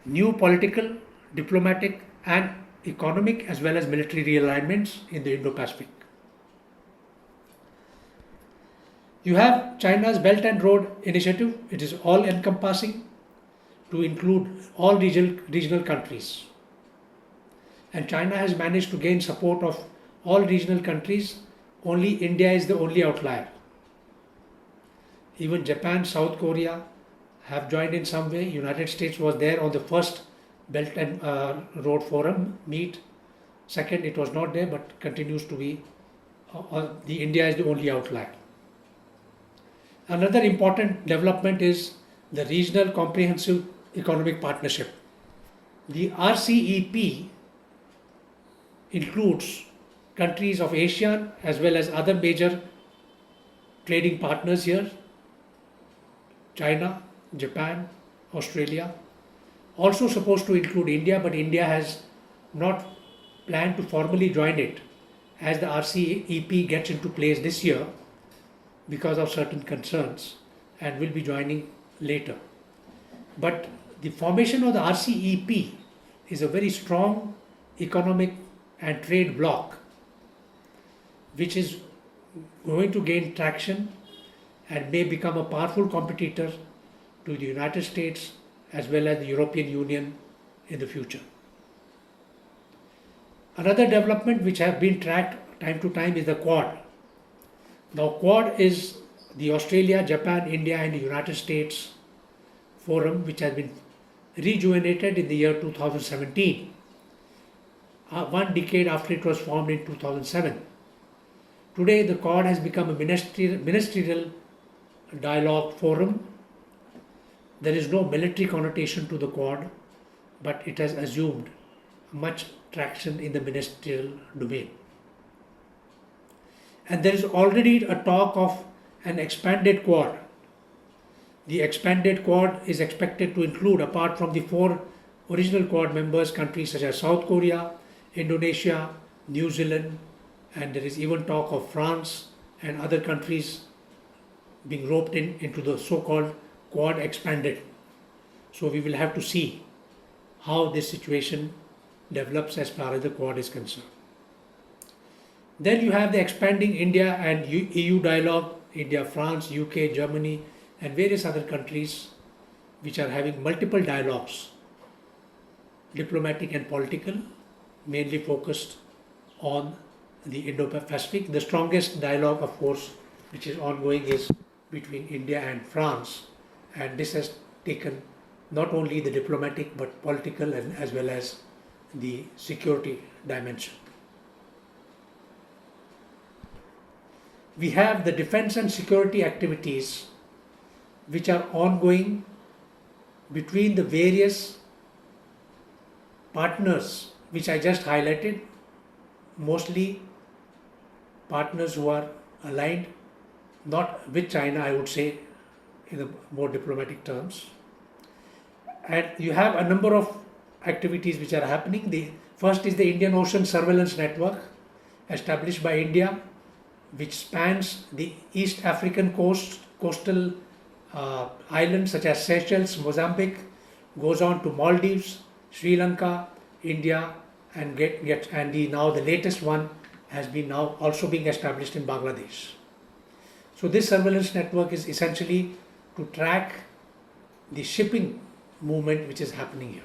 new political, diplomatic, and economic as well as military realignments in the Indo-Pacific. You have China's Belt and Road Initiative. It is all encompassing to include all regional countries. And China has managed to gain support of all regional countries. Only India is the only outlier. Even Japan, South Korea have joined in some way. United States was there on the first Belt and Road Forum meet. Second, it was not there, but continues to be. The India is the only outlier. Another important development is the Regional Comprehensive Economic Partnership. The RCEP includes countries of ASEAN as well as other major trading partners here, China, Japan, Australia. Also supposed to include India, but India has not planned to formally join it as the RCEP gets into place this year because of certain concerns and will be joining later. But the formation of the RCEP is a very strong economic and trade bloc which is going to gain traction and may become a powerful competitor to the United States as well as the European Union in the future. Another development which have been tracked time to time is the Quad. Now Quad is the Australia, Japan, India and the United States forum which has been rejuvenated in the year 2017, 1 decade after it was formed in 2007. Today the Quad has become a ministerial dialogue forum. There is no military connotation to the Quad, but it has assumed much traction in the ministerial domain. And there is already a talk of an expanded Quad. The expanded Quad is expected to include, apart from the 4 original Quad members, countries such as South Korea, Indonesia, New Zealand, and there is even talk of France and other countries being roped into the so-called Quad expanded. So we will have to see how this situation develops as far as the Quad is concerned. Then you have the expanding India and EU dialogue, India, France, UK, Germany and various other countries which are having multiple dialogues, diplomatic and political, mainly focused on the Indo-Pacific. The strongest dialogue, of course, which is ongoing is between India and France, and this has taken not only the diplomatic but political and as well as the security dimension. We have the defense and security activities which are ongoing between the various partners which I just highlighted, mostly partners who are aligned, not with China, I would say, in the more diplomatic terms. And you have a number of activities which are happening. The first is the Indian Ocean Surveillance Network, established by India, which spans the East African coastal islands such as Seychelles, Mozambique, goes on to Maldives, Sri Lanka, India, and now the latest one has been now also being established in Bangladesh. So this surveillance network is essentially to track the shipping movement which is happening here.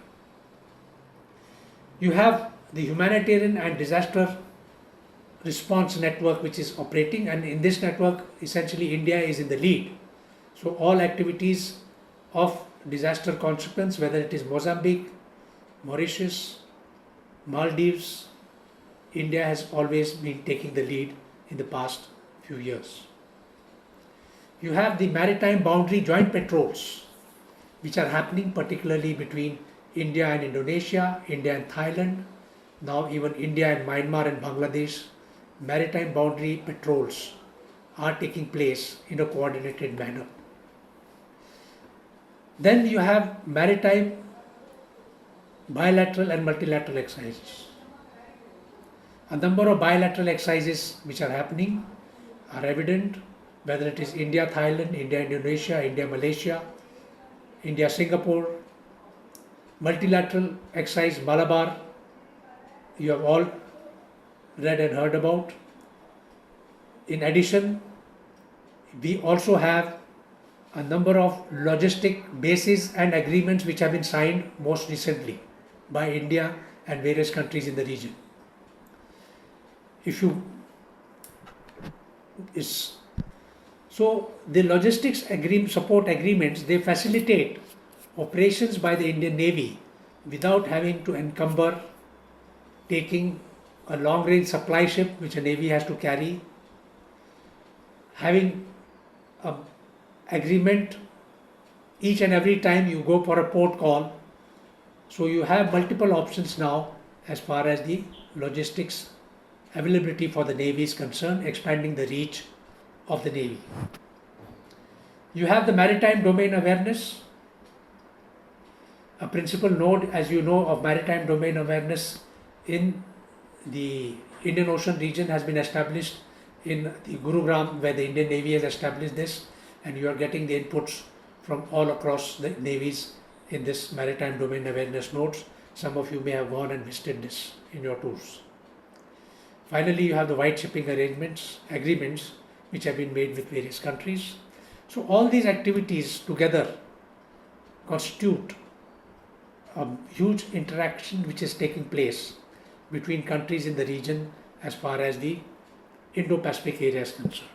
You have the humanitarian and disaster response network which is operating, and in this network essentially India is in the lead. So all activities of disaster consequence, whether it is Mozambique, Mauritius, Maldives, India has always been taking the lead in the past few years. You have the maritime boundary joint patrols which are happening particularly between India and Indonesia, India and Thailand, now even India and Myanmar and Bangladesh. Maritime boundary patrols are taking place in a coordinated manner. Then you have maritime bilateral and multilateral exercises. A number of bilateral exercises which are happening are evident, whether it is India, Thailand, India, Indonesia, India, Malaysia, India, Singapore, multilateral exercise Malabar, you have all read and heard about. In addition, we also have a number of logistic bases and agreements which have been signed most recently by India and various countries in the region. If you is so the logistics support agreements, they facilitate operations by the Indian Navy without having to encumber taking a long range supply ship which a Navy has to carry, having a agreement each and every time you go for a port call. So you have multiple options now as far as the logistics availability for the Navy is concerned, expanding the reach of the Navy. You have the maritime domain awareness, a principal node, as you know, of maritime domain awareness in the Indian Ocean region has been established in the Gurugram, where the Indian Navy has established this, and you are getting the inputs from all across the navies in this maritime domain awareness nodes. Some of you may have gone and visited this in your tours. Finally, you have the white shipping agreements which have been made with various countries. So all these activities together constitute a huge interaction which is taking place between countries in the region as far as the Indo-Pacific area is concerned.